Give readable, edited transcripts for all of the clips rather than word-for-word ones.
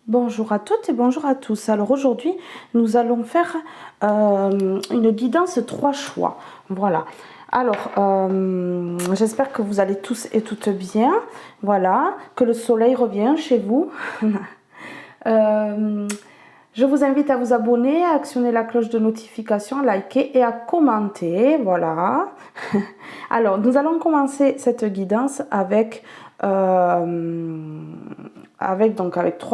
Bonjour à toutes et bonjour à tous. Alors aujourd'hui, nous allons faire une guidance 3 choix. Voilà. Alors, j'espère que vous allez tous et toutes bien. Voilà, que le soleil revient chez vous. Euh, je vous invite à vous abonner, à actionner la cloche de notification, à liker et à commenter. Voilà. Alors, nous allons commencer cette guidance avec 3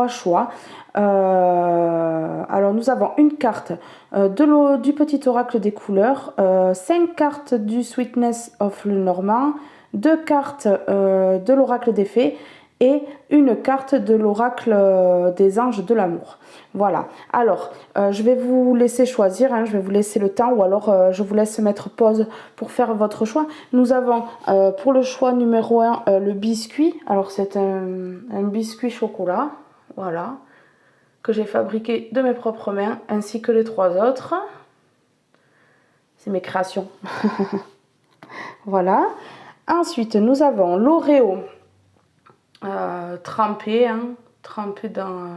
choix. Alors, nous avons une carte du petit oracle des couleurs, 5 cartes du Sweetness of Lenormand, 2 cartes de l'oracle des fées et une carte de l'oracle des anges de l'amour. Voilà. Alors, je vais vous laisser choisir, hein, je vais vous laisser le temps ou alors je vous laisse mettre pause pour faire votre choix. Nous avons pour le choix numéro 1 le biscuit. Alors, c'est un biscuit chocolat, voilà, que j'ai fabriqué de mes propres mains, ainsi que les 3 autres. C'est mes créations. Voilà. Ensuite, nous avons l'Oreo trempé, hein, trempé dans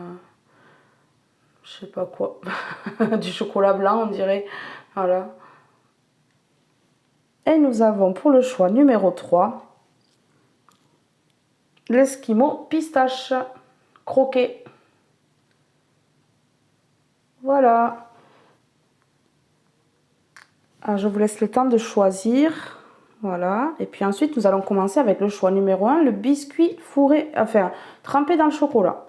je sais pas quoi, du chocolat blanc on dirait, voilà. Et nous avons pour le choix numéro 3 l'Esquimau pistache croqué. Voilà. Alors, je vous laisse le temps de choisir. Voilà. Et puis ensuite, nous allons commencer avec le choix numéro 1, le biscuit fourré, enfin, trempé dans le chocolat.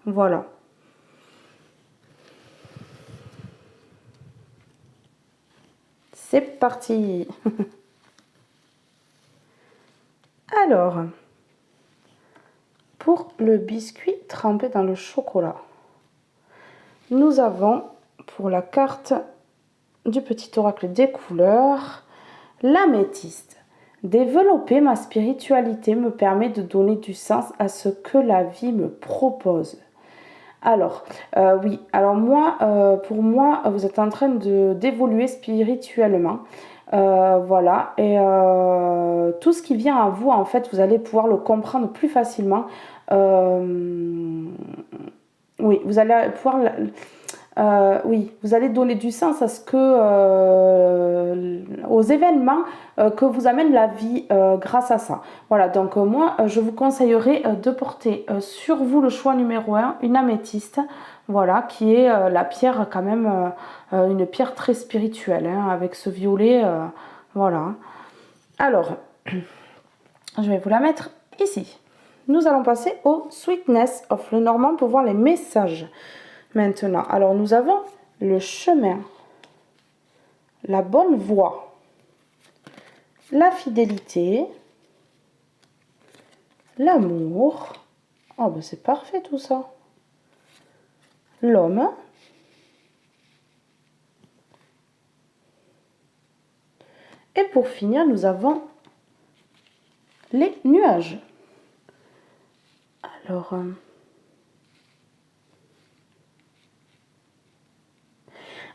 Voilà. C'est parti. Alors, pour le biscuit trempé dans le chocolat, nous avons pour la carte du petit oracle des couleurs, l'améthyste. Développer ma spiritualité me permet de donner du sens à ce que la vie me propose. Alors, oui, alors moi, pour moi, vous êtes en train d'évoluer spirituellement. Voilà, et tout ce qui vient à vous, en fait, vous allez pouvoir le comprendre plus facilement. Oui, vous allez pouvoir oui, vous allez donner du sens à aux événements que vous amène la vie grâce à ça. Voilà, donc moi, je vous conseillerais de porter sur vous le choix numéro 1, une améthyste, voilà, qui est la pierre quand même, une pierre très spirituelle, hein, avec ce violet, voilà. Alors, je vais vous la mettre ici. Nous allons passer au Sweetness of Lenormand pour voir les messages. Maintenant, alors nous avons le chemin, la bonne voie, la fidélité, l'amour. Oh ben c'est parfait tout ça. L'homme. Et pour finir, nous avons les nuages.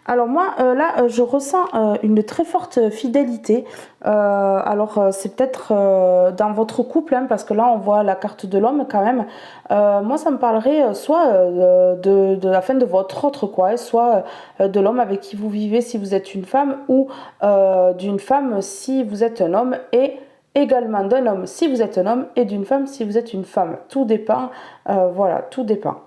Alors, moi, là, je ressens une très forte fidélité. Alors, c'est peut-être dans votre couple, hein, parce que là, on voit la carte de l'homme quand même. Moi, ça me parlerait soit de la fin de votre autre, quoi, soit de l'homme avec qui vous vivez si vous êtes une femme, ou d'une femme si vous êtes un homme, et également d'un homme si vous êtes un homme, et d'une femme si vous êtes une femme. Tout dépend, voilà, tout dépend.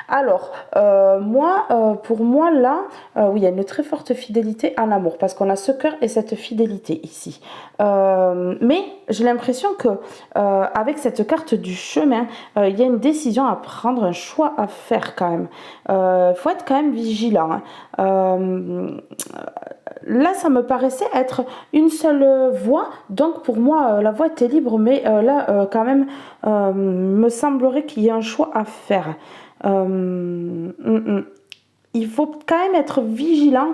Alors, pour moi, là, oui, il y a une très forte fidélité en amour, parce qu'on a ce cœur et cette fidélité ici. Mais j'ai l'impression que avec cette carte du chemin, il y a une décision à prendre, un choix à faire quand même. Il faut être quand même vigilant, hein. Là, ça me paraissait être une seule voie, donc pour moi, la voie était libre, mais là, quand même, me semblerait qu'il y ait un choix à faire. Il faut quand même être vigilant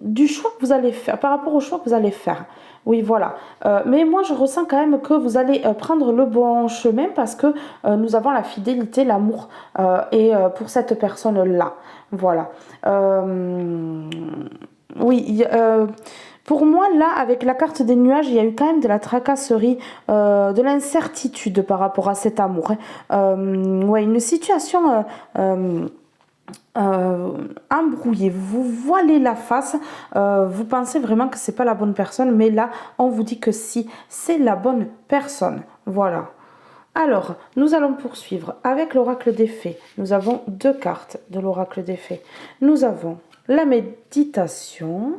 du choix que vous allez faire, par rapport au choix que vous allez faire. Oui, voilà. Mais moi, je ressens quand même que vous allez prendre le bon chemin parce que nous avons la fidélité, l'amour et pour cette personne-là. Voilà. Oui, Pour moi, là, avec la carte des nuages, il y a eu quand même de la tracasserie, de l'incertitude par rapport à cet amour, hein. Ouais, une situation embrouillée, vous voilez la face, vous pensez vraiment que c'est pas la bonne personne, mais là, on vous dit que si, c'est la bonne personne. Voilà. Alors, nous allons poursuivre avec l'oracle des fées. Nous avons deux cartes de l'oracle des fées. Nous avons la méditation.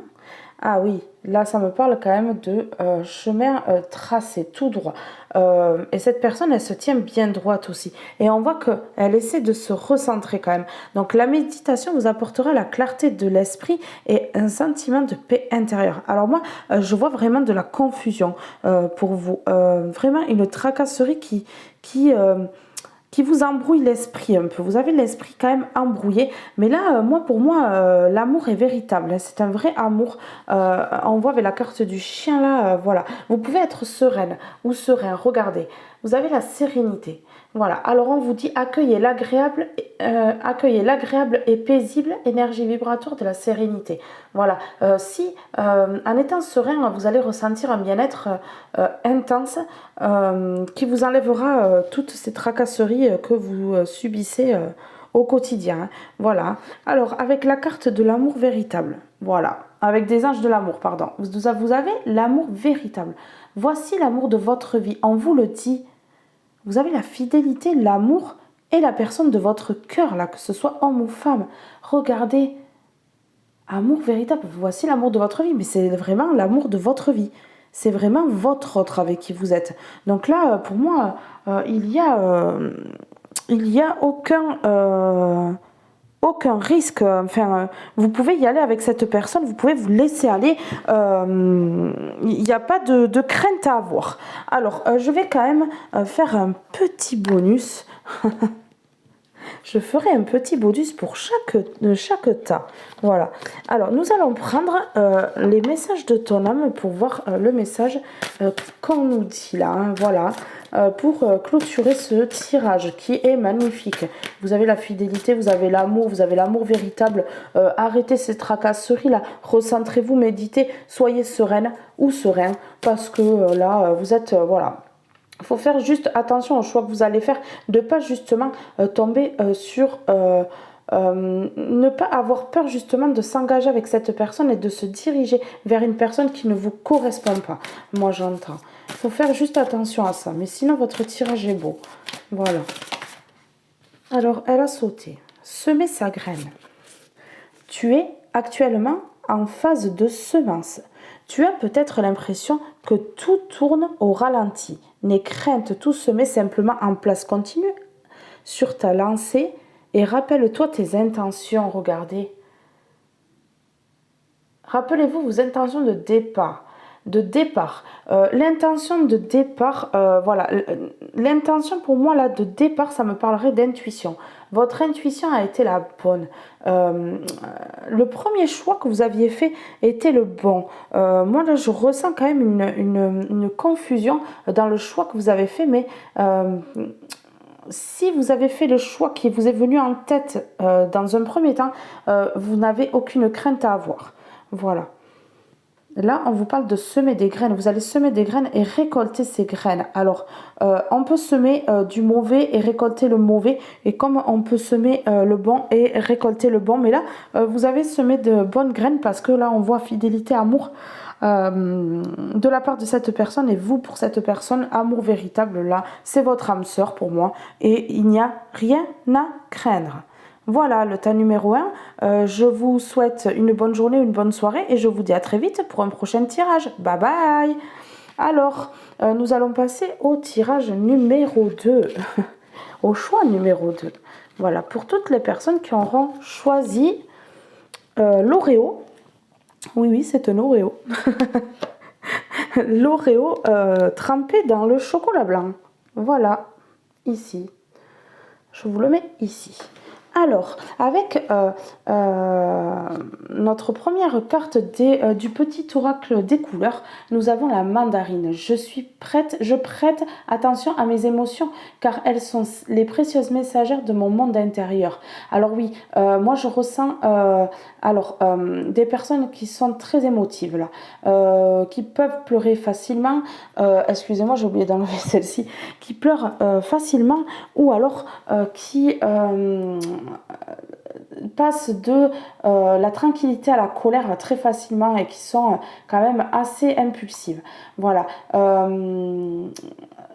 Ah oui, là ça me parle quand même de chemin tracé, tout droit. Et cette personne, elle se tient bien droite aussi. Et on voit qu'elle essaie de se recentrer quand même. Donc la méditation vous apportera la clarté de l'esprit et un sentiment de paix intérieure. Alors moi, je vois vraiment de la confusion pour vous. Vraiment une tracasserie qui, qui vous embrouille l'esprit un peu. Vous avez l'esprit quand même embrouillé. Mais là, pour moi, l'amour est véritable. C'est un vrai amour. On voit avec la carte du chien là, voilà. Vous pouvez être sereine ou serein. Regardez, vous avez la sérénité. Voilà. Alors on vous dit accueillez l'agréable et paisible énergie vibratoire de la sérénité. Voilà. Si en étant serein, vous allez ressentir un bien-être intense qui vous enlèvera toutes ces tracasseries que vous subissez au quotidien, hein. Voilà. Alors, avec la carte de l'amour véritable, voilà. Avec des anges de l'amour, pardon. Vous avez l'amour véritable. Voici l'amour de votre vie. On vous le dit. Vous avez la fidélité, l'amour et la personne de votre cœur, là, que ce soit homme ou femme. Regardez. Amour véritable. Voici l'amour de votre vie. Mais c'est vraiment l'amour de votre vie. C'est vraiment votre autre avec qui vous êtes. Donc là, pour moi, il y a aucun risque. Enfin, vous pouvez y aller avec cette personne, vous pouvez vous laisser aller. Il n'y a pas de crainte à avoir. Alors, je vais quand même faire un petit bonus. Je ferai un petit bonus pour chaque tas. Voilà. Alors, nous allons prendre les messages de ton âme pour voir le message qu'on nous dit là. Hein, voilà. Pour clôturer ce tirage qui est magnifique. Vous avez la fidélité, vous avez l'amour véritable. Arrêtez ces tracasseries là. Recentrez-vous, méditez, soyez sereine ou serein parce que là, vous êtes... voilà. Il faut faire juste attention au choix que vous allez faire, de ne pas justement tomber sur... ne pas avoir peur justement de s'engager avec cette personne et de se diriger vers une personne qui ne vous correspond pas. Moi j'entends. Il faut faire juste attention à ça. Mais sinon votre tirage est beau. Voilà. Alors elle a sauté. Semer sa graine. Tu es actuellement en phase de semence. Tu as peut-être l'impression que tout tourne au ralenti. N'aie crainte, tout se met simplement en place. Continue sur ta lancée et rappelle-toi tes intentions. Regardez. Rappelez-vous vos intentions de départ. L'intention de départ, voilà. L'intention pour moi là de départ, ça me parlerait d'intuition. Votre intuition a été la bonne. Le premier choix que vous aviez fait était le bon. Moi là, je ressens quand même une confusion dans le choix que vous avez fait, mais si vous avez fait le choix qui vous est venu en tête dans un premier temps, vous n'avez aucune crainte à avoir. Voilà. Là, on vous parle de semer des graines. Vous allez semer des graines et récolter ces graines. Alors, on peut semer du mauvais et récolter le mauvais. Et comme on peut semer le bon et récolter le bon. Mais là, vous avez semé de bonnes graines parce que là, on voit fidélité, amour de la part de cette personne. Et vous, pour cette personne, amour véritable, là, c'est votre âme sœur pour moi. Et il n'y a rien à craindre. Voilà le tas numéro 1. Je vous souhaite une bonne journée, une bonne soirée et je vous dis à très vite pour un prochain tirage. Bye bye. Alors, nous allons passer au tirage numéro 2. Au choix numéro 2. Voilà, pour toutes les personnes qui auront choisi l'Oreo. Oui, c'est un Oreo. L'Oreo trempé dans le chocolat blanc. Voilà, ici. Je vous le mets ici. Alors, avec notre première carte du petit oracle des couleurs, nous avons la mandarine. Je suis prête, je prête attention à mes émotions car elles sont les précieuses messagères de mon monde intérieur. Alors oui, moi je ressens des personnes qui sont très émotives là, qui peuvent pleurer facilement. Excusez-moi, j'ai oublié d'enlever celle-ci, qui pleurent facilement ou alors qui passent de la tranquillité à la colère très facilement et qui sont quand même assez impulsives. Voilà.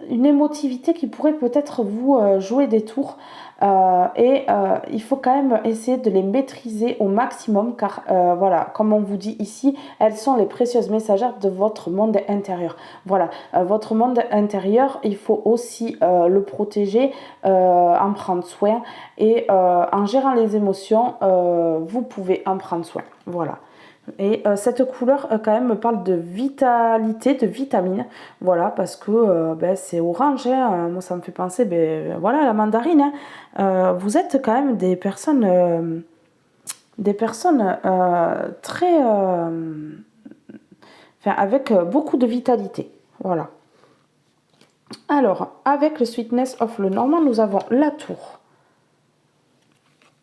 Une émotivité qui pourrait peut-être vous jouer des tours. Il faut quand même essayer de les maîtriser au maximum car voilà, comme on vous dit ici, elles sont les précieuses messagères de votre monde intérieur. Voilà, votre monde intérieur, il faut aussi le protéger, en prendre soin et en gérant les émotions, vous pouvez en prendre soin. Voilà. Et cette couleur quand même me parle de vitalité, de vitamine, voilà, parce que c'est orange, hein, moi ça me fait penser, voilà, la mandarine, hein. Vous êtes quand même des personnes très, avec beaucoup de vitalité, voilà. Alors, avec le Sweetness of le Normand, nous avons la tour,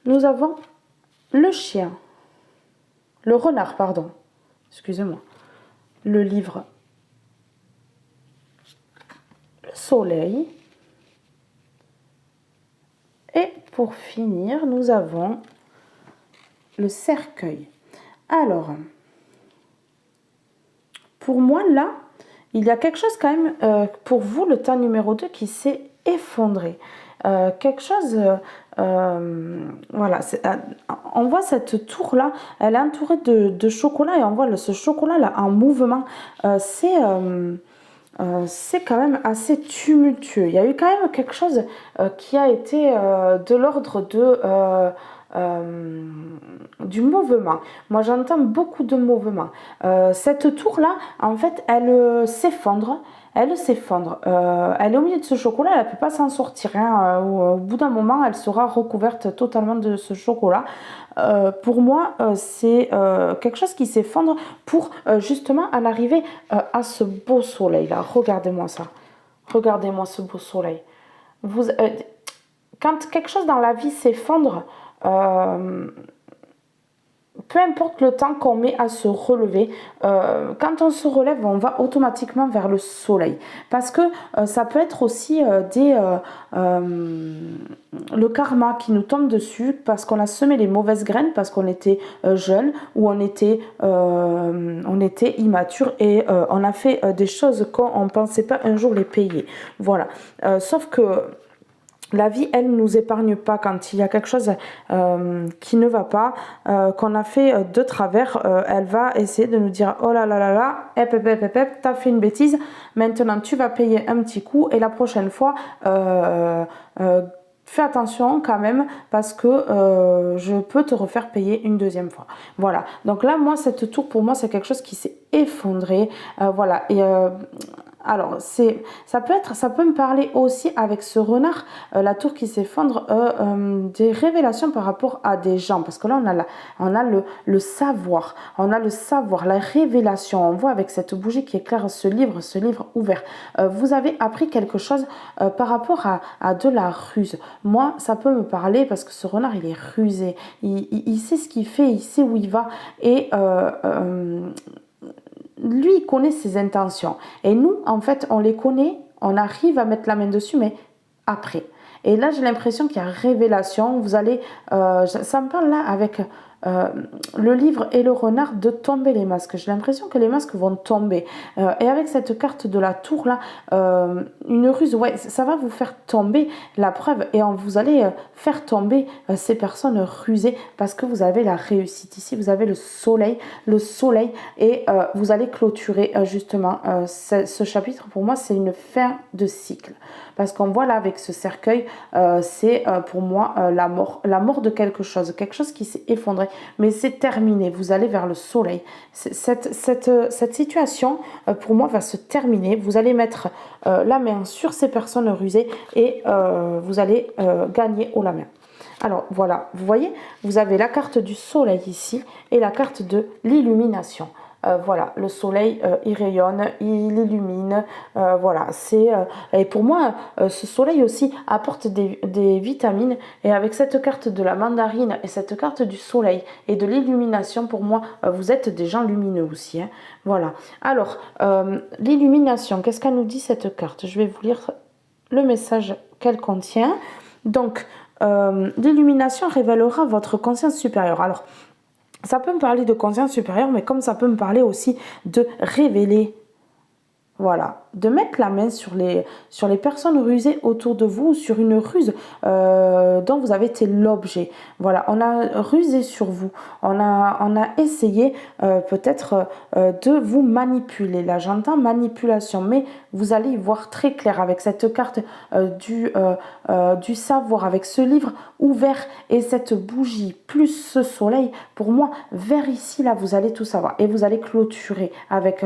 nous avons le chien, le renard, pardon, excusez-moi, le livre, le soleil, et pour finir, nous avons le cercueil. Alors, pour moi, là, il y a quelque chose quand même, pour vous, le tas numéro 2 qui s'est effondré. Quelque chose, voilà, on voit cette tour-là, elle est entourée de chocolat et on voit ce chocolat-là en mouvement. C'est quand même assez tumultueux. Il y a eu quand même quelque chose qui a été de l'ordre du mouvement. Moi, j'entends beaucoup de mouvement. Cette tour-là, en fait, elle s'effondre. Elle s'effondre. Elle est au milieu de ce chocolat, elle ne peut pas s'en sortir, hein. Au bout d'un moment, elle sera recouverte totalement de ce chocolat. Pour moi, c'est quelque chose qui s'effondre pour justement en arriver à ce beau soleil-là. Regardez-moi ça. Regardez-moi ce beau soleil. Quand quelque chose dans la vie s'effondre, euh, peu importe le temps qu'on met à se relever, quand on se relève, on va automatiquement vers le soleil. Parce que ça peut être aussi le karma qui nous tombe dessus parce qu'on a semé les mauvaises graines, parce qu'on était jeune ou on était immature et on a fait des choses qu'on ne pensait pas un jour les payer. Voilà. Sauf que la vie, elle ne nous épargne pas quand il y a quelque chose qui ne va pas, qu'on a fait de travers. Elle va essayer de nous dire oh là là là là, t'as fait une bêtise, maintenant tu vas payer un petit coup et la prochaine fois, fais attention quand même parce que je peux te refaire payer une deuxième fois. Voilà, donc là, moi, cette tour, pour moi, c'est quelque chose qui s'est effondré. Voilà, et alors, ça peut me parler aussi avec ce renard, la tour qui s'effondre, des révélations par rapport à des gens. Parce que là, on a le savoir, la révélation. On voit avec cette bougie qui éclaire ce livre ouvert. Vous avez appris quelque chose par rapport à de la ruse. Moi, ça peut me parler parce que ce renard, il est rusé. Il sait ce qu'il fait, il sait où il va. Et lui, il connaît ses intentions. Et nous, en fait, on les connaît, on arrive à mettre la main dessus, mais après. Et là, j'ai l'impression qu'il y a révélation. Vous allez, ça me parle là avec le livre et le renard de tomber les masques. J'ai l'impression que les masques vont tomber. Et avec cette carte de la tour là, une ruse, ouais, ça va vous faire tomber la preuve et vous allez faire tomber ces personnes rusées parce que vous avez la réussite ici. Vous avez le soleil et vous allez clôturer justement ce chapitre. Pour moi, c'est une fin de cycle. Parce qu'on voit là avec ce cercueil, c'est pour moi la mort de quelque chose qui s'est effondré, mais c'est terminé, vous allez vers le soleil. Cette situation, pour moi, va se terminer, vous allez mettre la main sur ces personnes rusées et vous allez gagner haut la main. Alors voilà, vous voyez, vous avez la carte du soleil ici et la carte de l'illumination. Voilà, le soleil, il rayonne, il illumine. Voilà, et pour moi, ce soleil aussi apporte des vitamines. Et avec cette carte de la mandarine et cette carte du soleil et de l'illumination, pour moi, vous êtes des gens lumineux aussi. Hein. Voilà. Alors, l'illumination, qu'est-ce qu'elle nous dit cette carte? Je vais vous lire le message qu'elle contient. Donc, l'illumination révélera votre conscience supérieure. Alors, ça peut me parler de conscience supérieure, mais comme ça peut me parler aussi de révéler, voilà, de mettre la main sur les personnes rusées autour de vous, sur une ruse dont vous avez été l'objet. Voilà, on a rusé sur vous, on a essayé peut-être de vous manipuler. Là, j'entends manipulation, mais vous allez y voir très clair avec cette carte du savoir, avec ce livre ouvert et cette bougie, plus ce soleil. Pour moi, vers ici, là, vous allez tout savoir. Et vous allez clôturer avec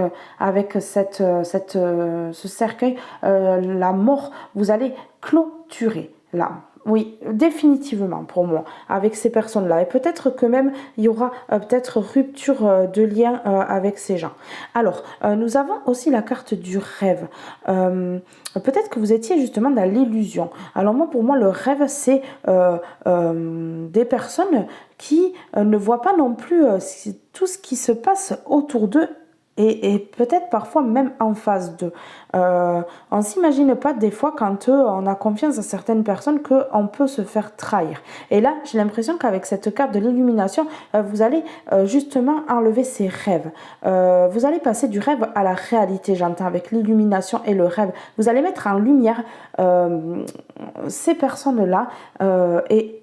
ce cercueil, la mort, vous allez clôturer là. Oui, définitivement pour moi, avec ces personnes-là. Et peut-être que même, il y aura peut-être rupture de lien avec ces gens. Alors, nous avons aussi la carte du rêve. Peut-être que vous étiez justement dans l'illusion. Alors moi, pour moi, le rêve, c'est des personnes qui ne voient pas non plus tout ce qui se passe autour d'eux et peut-être parfois même en face d'eux. On ne s'imagine pas des fois quand on a confiance à certaines personnes qu'on peut se faire trahir. Et là, j'ai l'impression qu'avec cette carte de l'illumination, vous allez justement enlever ces rêves. Vous allez passer du rêve à la réalité, j'entends, avec l'illumination et le rêve. Vous allez mettre en lumière ces personnes-là et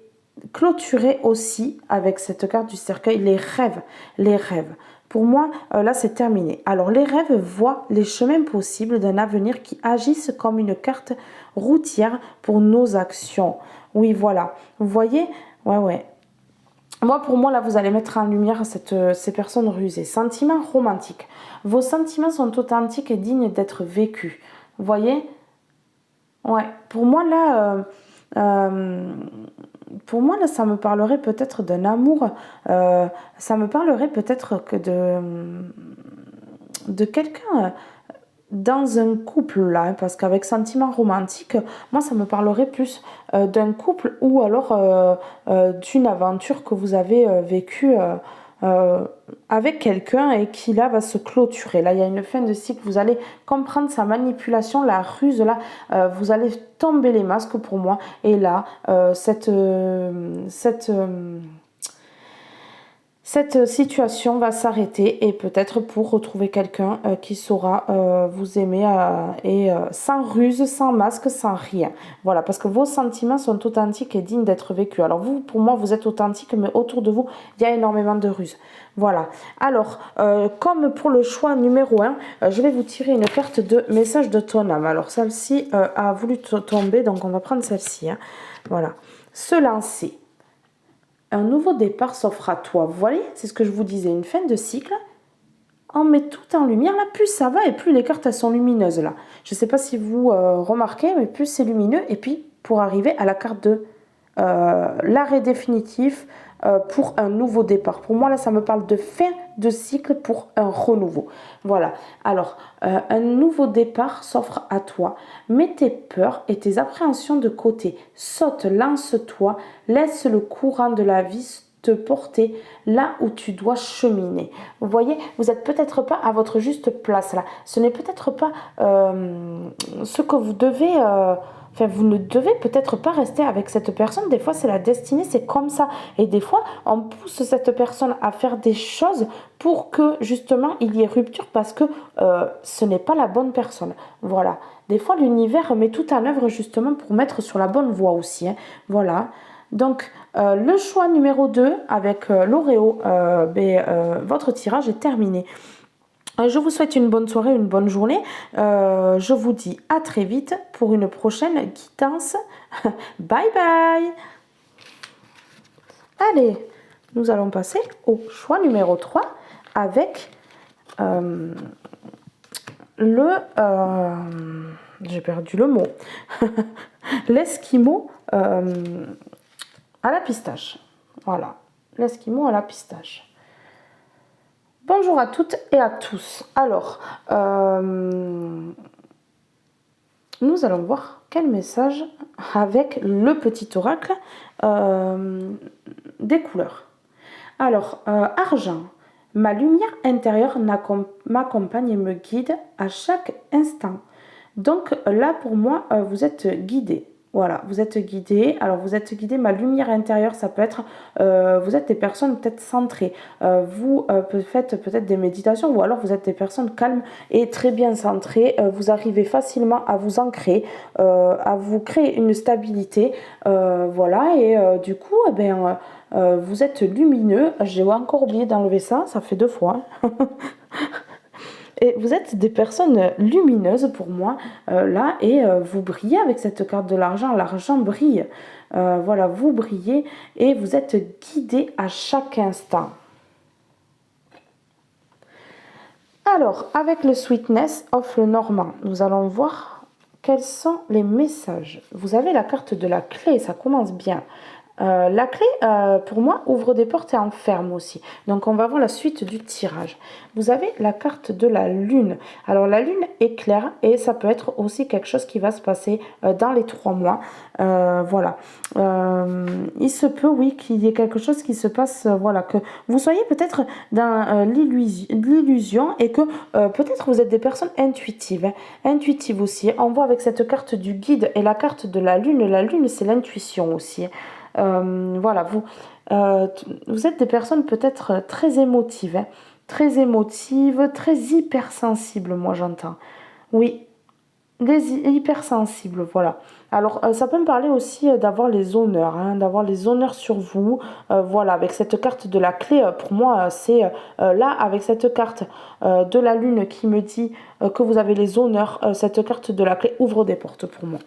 clôturer aussi avec cette carte du cercueil les rêves. Les rêves. Pour moi, là, c'est terminé. Alors, les rêves voient les chemins possibles d'un avenir qui agissent comme une carte routière pour nos actions. Oui, voilà. Vous voyez? Ouais, ouais. Pour moi, là, vous allez mettre en lumière ces personnes rusées. Sentiments romantiques. Vos sentiments sont authentiques et dignes d'être vécus. Vous voyez? Ouais. Pour moi, là, ça me parlerait peut-être d'un amour. Ça me parlerait peut-être que de quelqu'un dans un couple, là. Hein, parce qu'avec sentiment romantique, moi, ça me parlerait plus d'un couple ou alors d'une aventure que vous avez vécue avec quelqu'un et qui là va se clôturer. Là, il y a une fin de cycle, vous allez comprendre sa manipulation, la ruse, là, vous allez tomber les masques pour moi. Et là, cette situation va s'arrêter et peut-être pour retrouver quelqu'un qui saura vous aimer et sans ruse, sans masque, sans rien. Voilà, parce que vos sentiments sont authentiques et dignes d'être vécus. Alors vous, pour moi, vous êtes authentique, mais autour de vous, il y a énormément de ruses. Voilà. Alors, comme pour le choix numéro 1, je vais vous tirer une carte de message de ton âme. Alors celle-ci a voulu tomber, donc on va prendre celle-ci. Hein. Voilà. Se lancer. Un nouveau départ s'offre à toi. Vous voyez, c'est ce que je vous disais, une fin de cycle. On met tout en lumière, là, plus ça va et plus les cartes elles sont lumineuses là. Je ne sais pas si vous remarquez, mais plus c'est lumineux. Et puis, pour arriver à la carte de l'arrêt définitif pour un nouveau départ. Pour moi, là, ça me parle de fin de cycle pour un renouveau. Voilà. Alors, un nouveau départ s'offre à toi. Mets tes peurs et tes appréhensions de côté. Saute, lance-toi, laisse le courant de la vie te porter là où tu dois cheminer. Vous voyez, vous n'êtes peut-être pas à votre juste place là. Ce n'est peut-être pas ce que vous devez... Enfin, vous ne devez peut-être pas rester avec cette personne. Des fois, c'est la destinée, c'est comme ça. Et des fois, on pousse cette personne à faire des choses pour que, justement, il y ait rupture parce que ce n'est pas la bonne personne. Voilà. Des fois, l'univers met tout en œuvre, justement, pour mettre sur la bonne voie aussi. Hein. Voilà. Donc, le choix numéro 2 avec l'Oreo, votre tirage est terminé. Je vous souhaite une bonne soirée, une bonne journée. Je vous dis à très vite pour une prochaine guidance. Bye bye. Allez, nous allons passer au choix numéro 3 avec j'ai perdu le mot. L'Esquimau. à la pistache. Voilà, l'esquimau à la pistache. Bonjour à toutes et à tous. Alors, nous allons voir quel message avec le petit oracle des couleurs. Alors, argent, ma lumière intérieure m'accompagne et me guide à chaque instant. Donc là, pour moi, vous êtes guidé. Voilà, vous êtes guidé. Alors, vous êtes guidé. Ma lumière intérieure, ça peut être, vous êtes des personnes peut-être centrées. Vous faites peut-être des méditations ou alors vous êtes des personnes calmes et très bien centrées. Vous arrivez facilement à vous ancrer, à vous créer une stabilité. Voilà, et du coup, eh bien, vous êtes lumineux. J'ai encore oublié d'enlever ça. Ça fait 2 fois. Et vous êtes des personnes lumineuses pour moi, là, et vous brillez avec cette carte de l'argent. L'argent brille. Voilà, vous brillez et vous êtes guidé à chaque instant. Alors, avec le Sweetness of le Normand, nous allons voir quels sont les messages. Vous avez la carte de la clé, ça commence bien. La clé, pour moi, ouvre des portes et enferme aussi. Donc, on va voir la suite du tirage. Vous avez la carte de la lune. Alors, la lune est claire et ça peut être aussi quelque chose qui va se passer dans les 3 mois. Voilà. Il se peut, oui, qu'il y ait quelque chose qui se passe, voilà, que vous soyez peut-être dans l'illusion et que peut-être vous êtes des personnes intuitives. Hein. Intuitives aussi. On voit avec cette carte du guide et la carte de la lune, c'est l'intuition aussi. Voilà, vous êtes des personnes peut-être très émotives, hein, très émotives, très hypersensibles, moi j'entends. Oui, des hypersensibles, voilà. Alors, ça peut me parler aussi d'avoir les honneurs, hein, d'avoir les honneurs sur vous. Voilà, avec cette carte de la clé, pour moi, c'est là, avec cette carte de la lune qui me dit que vous avez les honneurs, cette carte de la clé ouvre des portes pour moi.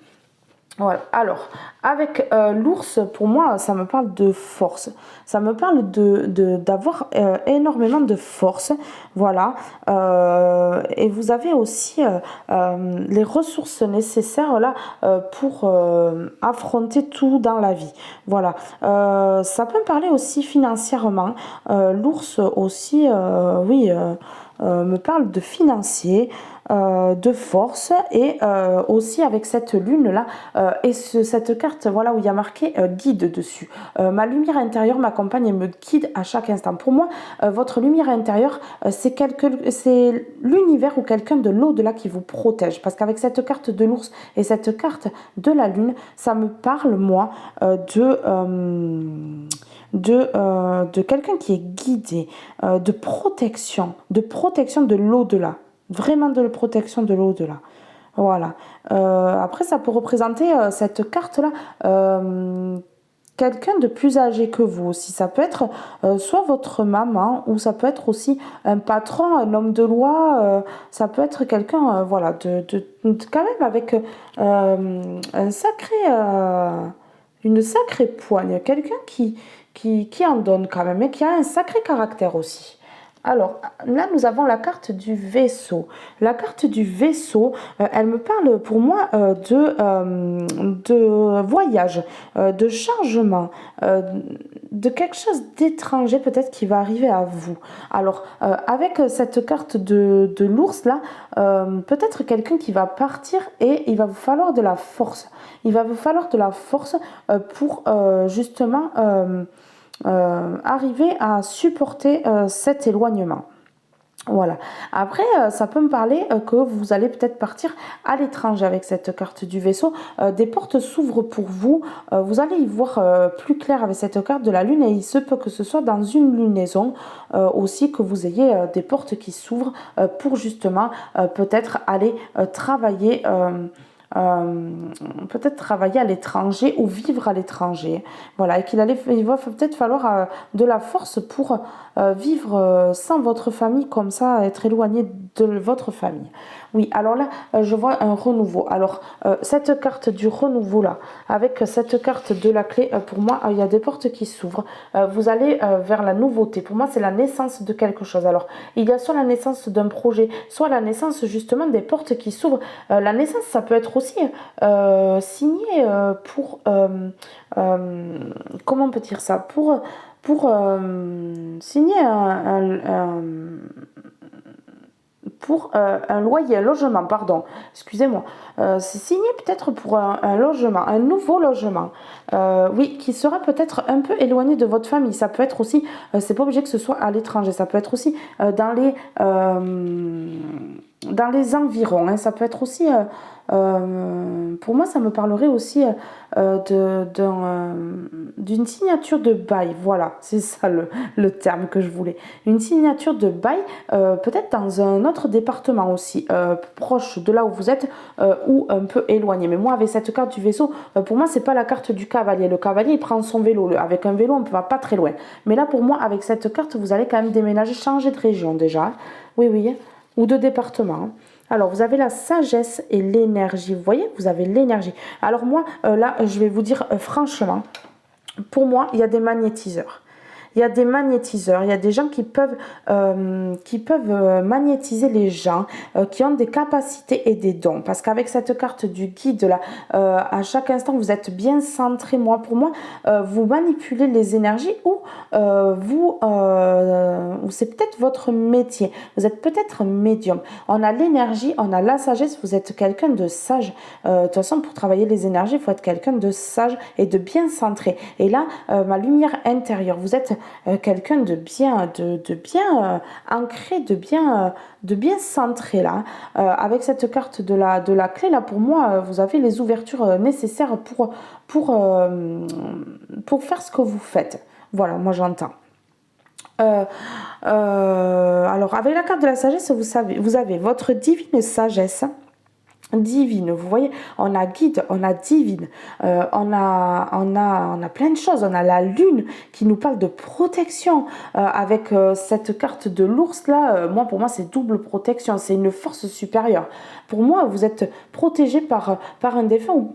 Voilà. Alors, avec l'ours, pour moi, ça me parle de force. Ça me parle d'avoir énormément de force. Voilà. Et vous avez aussi les ressources nécessaires là pour affronter tout dans la vie. Voilà. Ça peut me parler aussi financièrement. L'ours aussi, oui, me parle de financier. De force et aussi avec cette lune là et cette carte voilà où il y a marqué guide dessus. Ma lumière intérieure m'accompagne et me guide à chaque instant. Pour moi, votre lumière intérieure, c'est l'univers ou quelqu'un de l'au-delà qui vous protège. Parce qu'avec cette carte de l'ours et cette carte de la lune, ça me parle moi de quelqu'un qui est guidé, de protection de l'au-delà. Vraiment de la protection de l'au-delà. Voilà. Après, ça peut représenter cette carte-là. Quelqu'un de plus âgé que vous aussi. Ça peut être soit votre maman ou ça peut être aussi un patron, un homme de loi. Ça peut être quelqu'un, voilà, quand même avec un sacré, une sacrée poigne. Quelqu'un qui en donne quand même et qui a un sacré caractère aussi. Alors, là, nous avons la carte du vaisseau. La carte du vaisseau, elle me parle pour moi de voyage, de changement, de quelque chose d'étranger peut-être qui va arriver à vous. Alors, avec cette carte de l'ours, là, peut-être quelqu'un qui va partir et il va vous falloir de la force. Il va vous falloir de la force pour justement... arriver à supporter cet éloignement. Voilà. Après, ça peut me parler que vous allez peut-être partir à l'étranger avec cette carte du vaisseau. Des portes s'ouvrent pour vous. Vous allez y voir plus clair avec cette carte de la lune et il se peut que ce soit dans une lunaison aussi que vous ayez des portes qui s'ouvrent pour justement peut-être aller travailler peut-être travailler à l'étranger ou vivre à l'étranger. Voilà, et il va peut-être falloir de la force pour vivre sans votre famille, comme ça, être éloigné de votre famille. Oui, alors là, je vois un renouveau. Alors, cette carte du renouveau là, avec cette carte de la clé, pour moi, il y a des portes qui s'ouvrent. Vous allez vers la nouveauté. Pour moi, c'est la naissance de quelque chose. Alors, il y a soit la naissance d'un projet, soit la naissance justement des portes qui s'ouvrent. La naissance, ça peut être aussi signé pour... comment on peut dire ça? Pour signer pour un loyer, un logement, pardon, excusez-moi. C'est signé peut-être pour un logement, un nouveau logement. Oui, qui sera peut-être un peu éloigné de votre famille. Ça peut être aussi, c'est pas obligé que ce soit à l'étranger, ça peut être aussi dans les environs, hein. Ça peut être aussi, pour moi, ça me parlerait aussi d'une signature de bail. Voilà, c'est ça le terme que je voulais. Une signature de bail, peut-être dans un autre département aussi, proche de là où vous êtes, ou un peu éloigné. Mais moi, avec cette carte du vaisseau, pour moi, c'est pas la carte du cavalier. Le cavalier, il prend son vélo. Avec un vélo, on ne va pas très loin. Mais là, pour moi, avec cette carte, vous allez quand même déménager, changer de région déjà, hein. Oui, oui, ou de département, hein. Alors, vous avez la sagesse et l'énergie. Vous voyez, vous avez l'énergie. Alors moi, là, je vais vous dire franchement, pour moi, il y a des magnétiseurs. Il y a des magnétiseurs, il y a des gens qui peuvent magnétiser les gens, qui ont des capacités et des dons. Parce qu'avec cette carte du guide, là, à chaque instant, vous êtes bien centré. Moi, pour moi, vous manipulez les énergies ou c'est peut-être votre métier. Vous êtes peut-être médium. On a l'énergie, on a la sagesse. Vous êtes quelqu'un de sage. De toute façon, pour travailler les énergies, il faut être quelqu'un de sage et de bien centré. Et là, ma lumière intérieure, vous êtes quelqu'un de bien, ancré, de bien centré là. Avec cette carte de la clé là, pour moi, vous avez les ouvertures nécessaires pour faire ce que vous faites. Voilà, moi j'entends. Alors, avec la carte de la sagesse, vous avez votre divine sagesse. Divine, vous voyez, on a guide, on a divine, on a plein de choses. On a la lune qui nous parle de protection, avec cette carte de l'ours là. Pour moi c'est double protection, c'est une force supérieure. Pour moi, vous êtes protégé par un défunt ou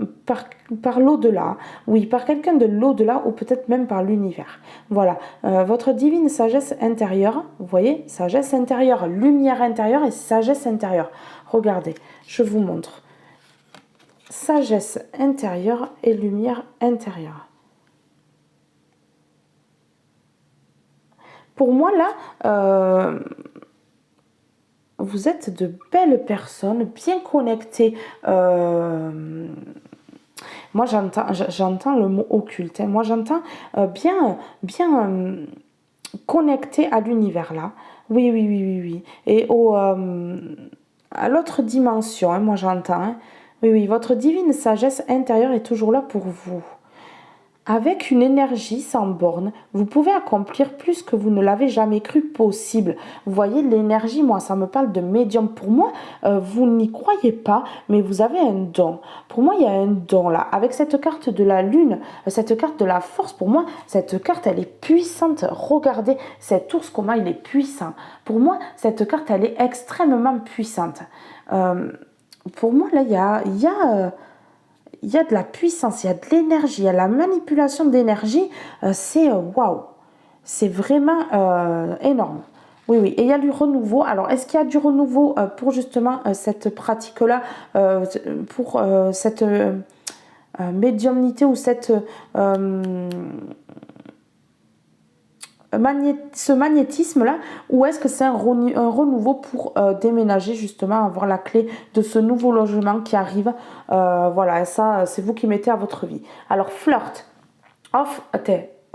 par l'au-delà. Oui, par quelqu'un de l'au-delà ou peut-être même par l'univers. Voilà, votre divine sagesse intérieure, vous voyez, sagesse intérieure, lumière intérieure et sagesse intérieure. Regardez, je vous montre. Sagesse intérieure et lumière intérieure. Pour moi, là, vous êtes de belles personnes, bien connectées. Moi, j'entends le mot occulte, hein. Moi, j'entends bien connecté à l'univers, là. Oui, oui, oui, oui, oui. Et à l'autre dimension, hein, moi j'entends, hein. Oui, oui, votre divine sagesse intérieure est toujours là pour vous. Avec une énergie sans borne, vous pouvez accomplir plus que vous ne l'avez jamais cru possible. Vous voyez, l'énergie, moi, ça me parle de médium. Pour moi, vous n'y croyez pas, mais vous avez un don. Pour moi, il y a un don là. Avec cette carte de la lune, cette carte de la force, pour moi, cette carte, elle est puissante. Regardez cet ours, comment il est puissant. Pour moi, cette carte, elle est extrêmement puissante. Pour moi, là, il y a de la puissance, il y a de l'énergie, il y a la manipulation d'énergie. C'est waouh, c'est vraiment énorme. Oui, oui, et il y a du renouveau. Alors, est-ce qu'il y a du renouveau pour justement cette pratique-là, pour cette médiumnité ou ce magnétisme-là, ou est-ce que c'est un renouveau pour déménager, justement, avoir la clé de ce nouveau logement qui arrive. Voilà, ça, c'est vous qui mettez à votre vie. Alors, flirt.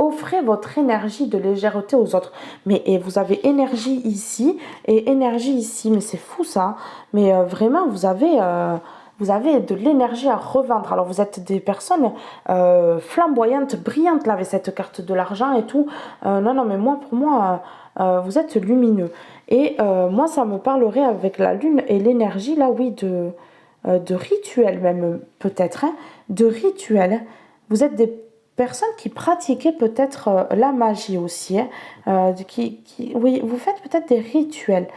Offrez votre énergie de légèreté aux autres. Mais et vous avez énergie ici et énergie ici. Mais c'est fou ça. Mais vraiment, vous avez de l'énergie à revendre. Alors vous êtes des personnes flamboyantes, brillantes là avec cette carte de l'argent et tout. Non, non, mais pour moi, vous êtes lumineux. Et moi, ça me parlerait avec la lune et l'énergie là, oui, de rituel même peut-être, hein, de rituel. Vous êtes des personnes qui pratiquaient peut-être la magie aussi, hein, oui, vous faites peut-être des rituels.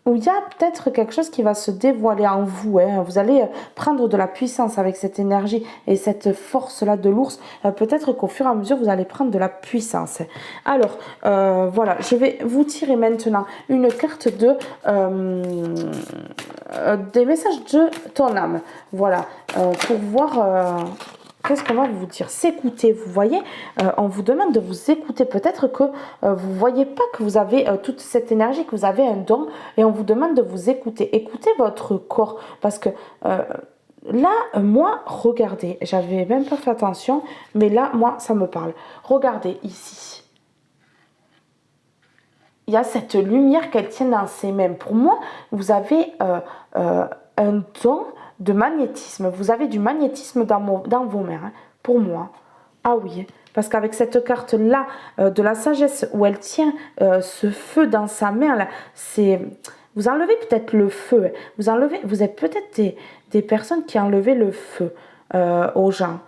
où il y a peut-être quelque chose qui va se dévoiler en vous. Hein. Vous allez prendre de la puissance avec cette énergie et cette force-là de l'ours. Peut-être qu'au fur et à mesure, vous allez prendre de la puissance. Alors, voilà, je vais vous tirer maintenant une carte des messages de ton âme. Voilà, pour voir... qu'est-ce qu'on va vous dire? S'écouter, vous voyez, on vous demande de vous écouter. Peut-être que vous ne voyez pas que vous avez toute cette énergie, que vous avez un don, et on vous demande de vous écouter. Écoutez votre corps, parce que là, moi, regardez, j'avais même pas fait attention, mais là, moi, ça me parle. Regardez ici. Il y a cette lumière qu'elle tient dans ses mains. Pour moi, vous avez un don de magnétisme. Vous avez du magnétisme dans vos mains, hein, pour moi. Ah oui, parce qu'avec cette carte-là de la sagesse, où elle tient ce feu dans sa main, là, c'est... Vous enlevez peut-être le feu. Vous êtes peut-être des personnes qui enlevez le feu aux gens.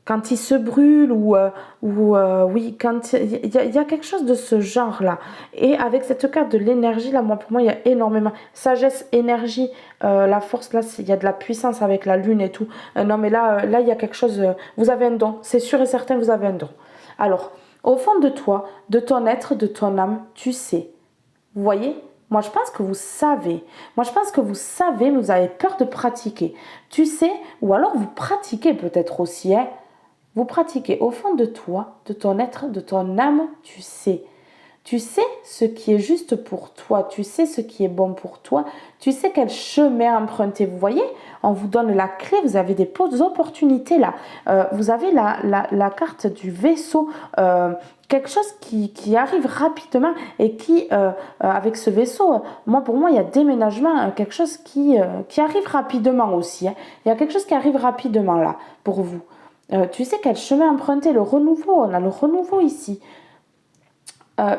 Quand il se brûle oui, quand il y a quelque chose de ce genre-là. Et avec cette carte de l'énergie, là, pour moi, il y a énormément. Sagesse, énergie, la force, là, il y a de la puissance avec la lune et tout. Non, mais là, il y a quelque chose. Vous avez un don. C'est sûr et certain, vous avez un don. Alors, au fond de toi, de ton être, de ton âme, tu sais. Vous voyez? Moi, je pense que vous savez. Moi, je pense que vous savez, mais vous avez peur de pratiquer. Tu sais, ou alors vous pratiquez peut-être aussi, hein. Vous pratiquez au fond de toi, de ton être, de ton âme, tu sais. Tu sais ce qui est juste pour toi, tu sais ce qui est bon pour toi, tu sais quel chemin emprunter. Vous voyez, on vous donne la clé, vous avez des opportunités là. Vous avez la carte du vaisseau, quelque chose qui arrive rapidement et avec ce vaisseau, pour moi, il y a déménagement, quelque chose qui arrive rapidement aussi. Hein. Il y a quelque chose qui arrive rapidement là pour vous. Tu sais quel chemin emprunter, le renouveau, on a le renouveau ici.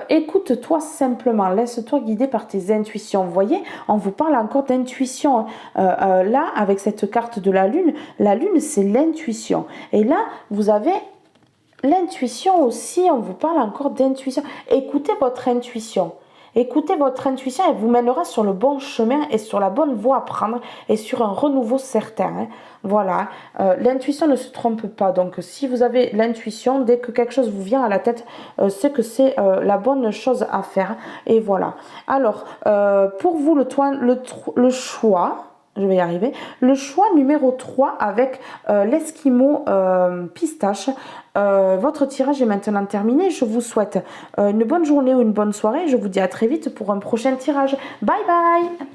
Écoute-toi simplement, laisse-toi guider par tes intuitions. Vous voyez, on vous parle encore d'intuition. Là, avec cette carte de la lune c'est l'intuition. Et là, vous avez l'intuition aussi, on vous parle encore d'intuition. Écoutez votre intuition. Écoutez votre intuition, elle vous mènera sur le bon chemin et sur la bonne voie à prendre et sur un renouveau certain. Hein. Voilà, l'intuition ne se trompe pas. Donc, si vous avez l'intuition, dès que quelque chose vous vient à la tête, c'est que c'est la bonne chose à faire. Et voilà. Alors, pour vous, le choix... Je vais y arriver. Le choix numéro 3 avec l'Esquimau pistache. Votre tirage est maintenant terminé. Je vous souhaite une bonne journée ou une bonne soirée. Je vous dis à très vite pour un prochain tirage. Bye bye!